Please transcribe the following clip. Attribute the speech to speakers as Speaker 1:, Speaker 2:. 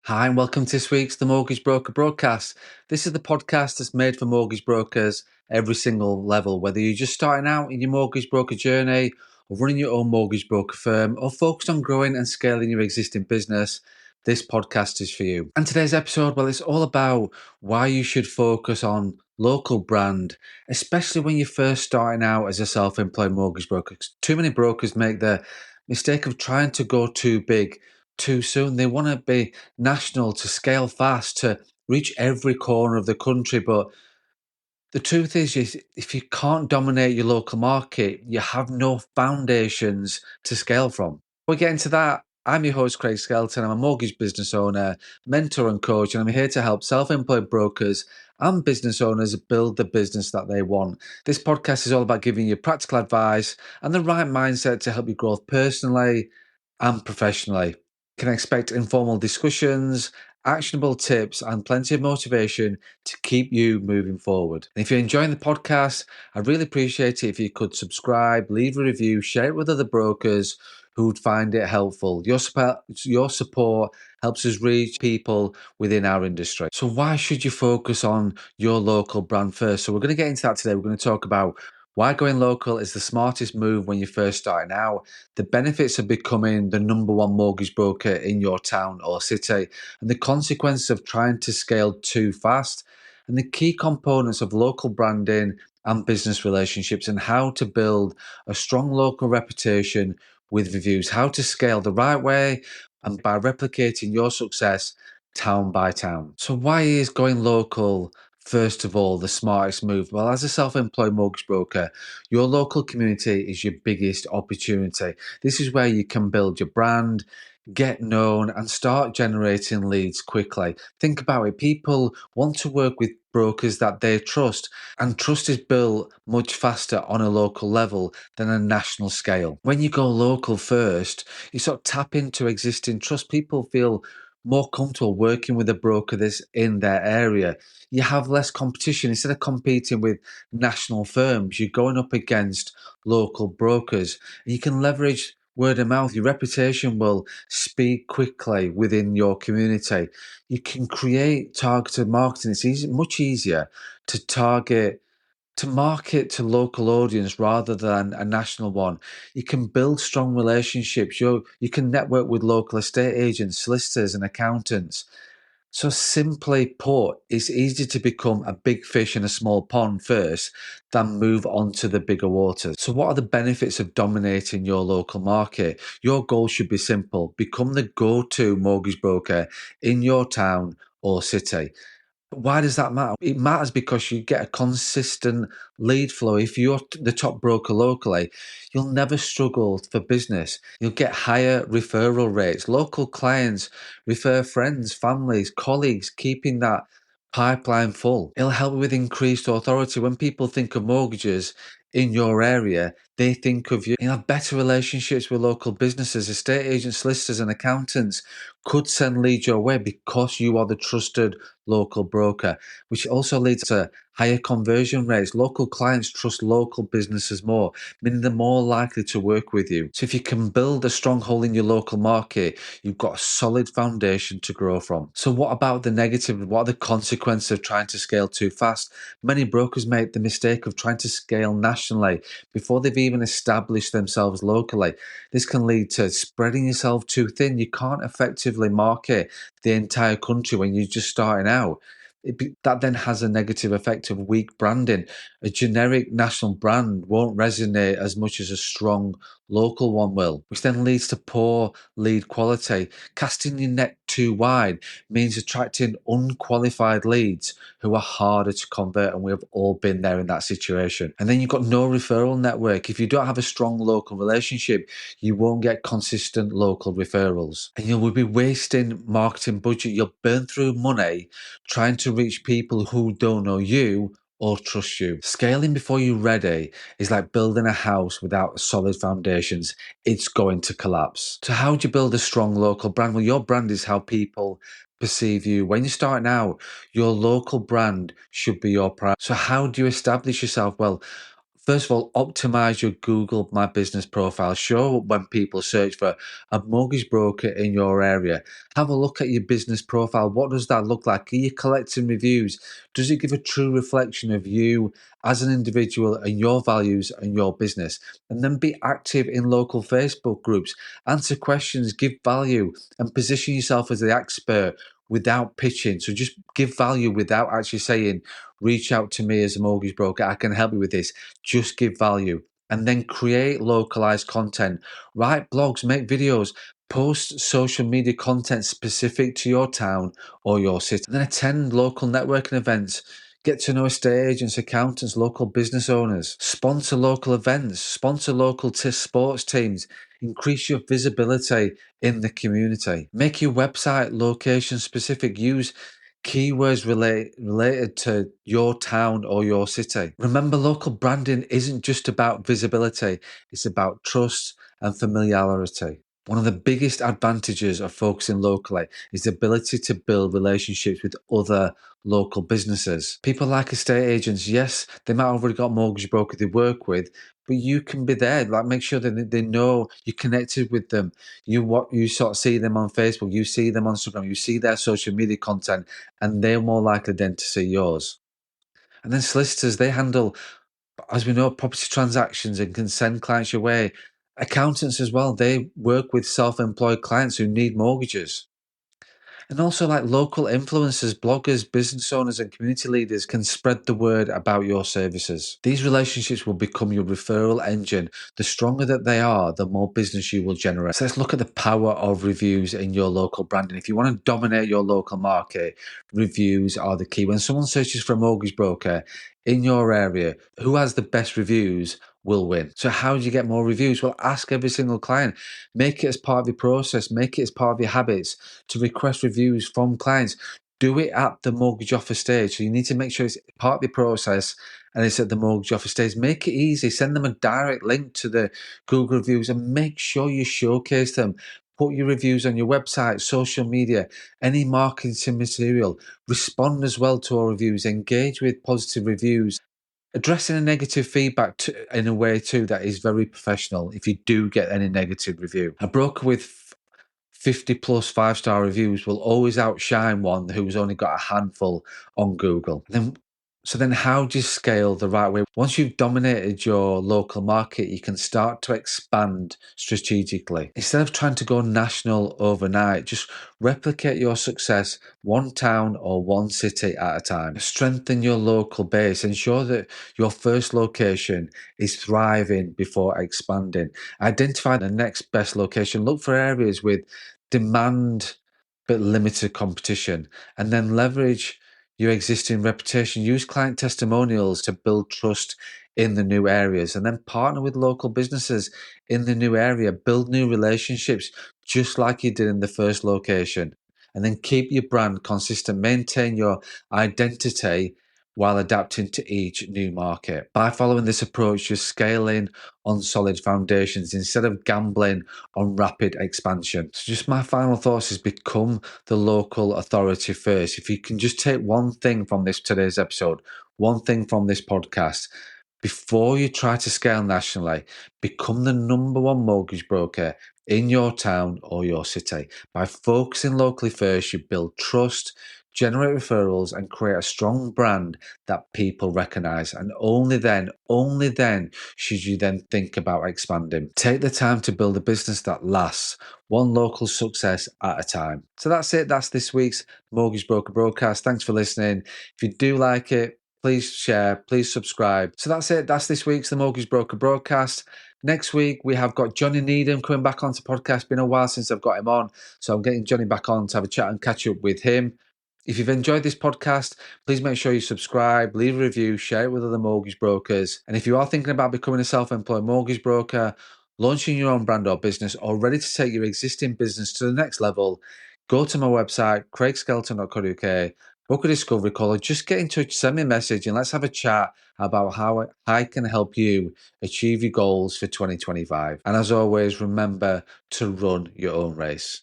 Speaker 1: Hi, and welcome to this week's The Mortgage Broker Broadcast. This is the podcast that's made for mortgage brokers every single level, whether you're just starting out in your mortgage broker journey or running your own mortgage broker firm or focused on growing and scaling your existing business. This podcast is for you. And today's episode, well, it's all about why you should focus on local brand, especially when you're first starting out as a self-employed mortgage broker. Too many brokers make the mistake of trying to go too big too soon. They want to be national, to scale fast, to reach every corner of the country. But the truth is, if you can't dominate your local market, you have no foundations to scale from. We'll get into that. I'm your host, Craig Skelton. I'm a mortgage business owner, mentor, and coach, and I'm here to help self-employed brokers and business owners build the business that they want. This podcast is all about giving you practical advice and the right mindset to help you grow personally and professionally. You can expect informal discussions, actionable tips, and plenty of motivation to keep you moving forward. And if you're enjoying the podcast, I'd really appreciate it if you could subscribe, leave a review, share it with other brokers who would find it helpful. Your support helps us reach people within our industry. So why should you focus on your local brand first? So we're going to get into that today. We're going to talk about why going local is the smartest move when you're first starting out, the benefits of becoming the number one mortgage broker in your town or city, and the consequences of trying to scale too fast, and the key components of local branding and business relationships, and how to build a strong local reputation with reviews, how to scale the right way, and by replicating your success town by town. So why is going local, first of all, the smartest move? Well, as a self-employed mortgage broker, your local community is your biggest opportunity. This is where you can build your brand, get known, and start generating leads quickly. Think about it. People want to work with brokers that they trust, and trust is built much faster on a local level than a national scale. When you go local first, you sort of tap into existing trust. People feel more comfortable working with a broker that's in their area. You have less competition. Instead of competing with national firms, you're going up against local brokers. And you can leverage word of mouth. Your reputation will speak quickly within your community. You can create targeted marketing. It's much easier to market to local audience rather than a national one. You can build strong relationships. You can network with local estate agents, solicitors, and accountants. So simply put, it's easier to become a big fish in a small pond first than move on to the bigger waters. So what are the benefits of dominating your local market? Your goal should be simple. Become the go-to mortgage broker in your town or city. Why does that matter? It matters because you get a consistent lead flow. If you're the top broker locally, you'll never struggle for business. You'll get higher referral rates. Local clients refer friends, families, colleagues, keeping that pipeline full. It'll help with increased authority. When people think of mortgages in your area, they think of you. You'll have better relationships with local businesses, estate agents, solicitors, and accountants could send leads your way because you are the trusted local broker, which also leads to higher conversion rates. Local clients trust local businesses more, meaning they're more likely to work with you. So if you can build a stronghold in your local market, you've got a solid foundation to grow from. So what about the negative? What are the consequences of trying to scale too fast? Many brokers make the mistake of trying to scale nationally before they've even established themselves locally. This can lead to spreading yourself too thin. You can't effectively market the entire country when you're just starting out. That then has a negative effect of weak branding. A generic national brand won't resonate as much as a strong local one will, which then leads to poor lead quality. Casting your net too wide means attracting unqualified leads who are harder to convert, and we've all been there in that situation. And then you've got no referral network. If you don't have a strong local relationship, you won't get consistent local referrals, and you will be wasting marketing budget. You'll burn through money trying to reach people who don't know you or trust you. Scaling before you're ready is like building a house without solid foundations. It's going to collapse. So how do you build a strong local brand? Well, your brand is how people perceive you. When you're starting out, your local brand should be your priority. So how do you establish yourself? Well, First of all, optimize your Google My Business profile. Show when people search for a mortgage broker in your area. Have a look at your business profile. What does that look like? Are you collecting reviews? Does it give a true reflection of you as an individual and your values and your business? And then be active in local Facebook groups. Answer questions, give value, and position yourself as the expert without pitching. So just give value without actually saying, reach out to me as a mortgage broker. I can help you with this. Just give value. And then create localized content. Write blogs, make videos, post social media content specific to your town or your city. And then attend local networking events. Get to know estate agents, accountants, local business owners. Sponsor local events. Sponsor local sports teams. Increase your visibility in the community. Make your website location specific. Use keywords related to your town or your city. Remember, local branding isn't just about visibility, it's about trust and familiarity. One of the biggest advantages of focusing locally is the ability to build relationships with other local businesses. People like estate agents, yes, they might have already got a mortgage broker they work with, but you can be there. Like, make sure that they know you're connected with them. You sort of see them on Facebook, you see them on Instagram, you see their social media content, and they're more likely then to see yours. And then solicitors, they handle, as we know, property transactions and can send clients your way. Accountants as well, they work with self-employed clients who need mortgages. And also, like local influencers, bloggers, business owners, and community leaders can spread the word about your services. These relationships will become your referral engine. The stronger that they are, the more business you will generate. So let's look at the power of reviews in your local branding. If you want to dominate your local market, reviews are the key. When someone searches for a mortgage broker in your area, who has the best reviews will win. So how do you get more reviews? Well, ask every single client. Make it as part of your process. Make it as part of your habits to request reviews from clients. Do it at the mortgage offer stage. So you need to make sure it's part of your process and it's at the mortgage offer stage. Make it easy. Send them a direct link to the Google reviews and make sure you showcase them. Put your reviews on your website, social media, any marketing material. Respond as well to our reviews. Engage with positive reviews. Addressing a negative feedback in a way too that is very professional if you do get any negative review. A broker with 50 plus 5-star reviews will always outshine one who's only got a handful on Google. So then how do you scale the right way? Once you've dominated your local market, you can start to expand strategically. Instead of trying to go national overnight, just replicate your success one town or one city at a time. Strengthen your local base. Ensure that your first location is thriving before expanding. Identify the next best location. Look for areas with demand but limited competition, and then leverage your existing reputation. Use client testimonials to build trust in the new areas, and then partner with local businesses in the new area. Build new relationships just like you did in the first location, and then keep your brand consistent. Maintain your identity while adapting to each new market. By following this approach, you're scaling on solid foundations instead of gambling on rapid expansion. So just my final thoughts is become the local authority first. If you can just take one thing from today's episode, one thing from this podcast, before you try to scale nationally, become the number one mortgage broker in your town or your city. By focusing locally first, you build trust, generate referrals, and create a strong brand that people recognize. And only then should you then think about expanding. Take the time to build a business that lasts, one local success at a time. So that's it. That's this week's Mortgage Broker Broadcast. Thanks for listening. If you do like it, please share, please subscribe. So that's it. That's this week's The Mortgage Broker Broadcast. Next week, we have got Johnny Needham coming back onto the podcast. Been a while since I've got him on. So I'm getting Johnny back on to have a chat and catch up with him. If you've enjoyed this podcast, please make sure you subscribe, leave a review, share it with other mortgage brokers. And if you are thinking about becoming a self-employed mortgage broker, launching your own brand or business, or ready to take your existing business to the next level, go to my website, craigskelton.co.uk, book a discovery call, or just get in touch, send me a message, and let's have a chat about how I can help you achieve your goals for 2025. And as always, remember to run your own race.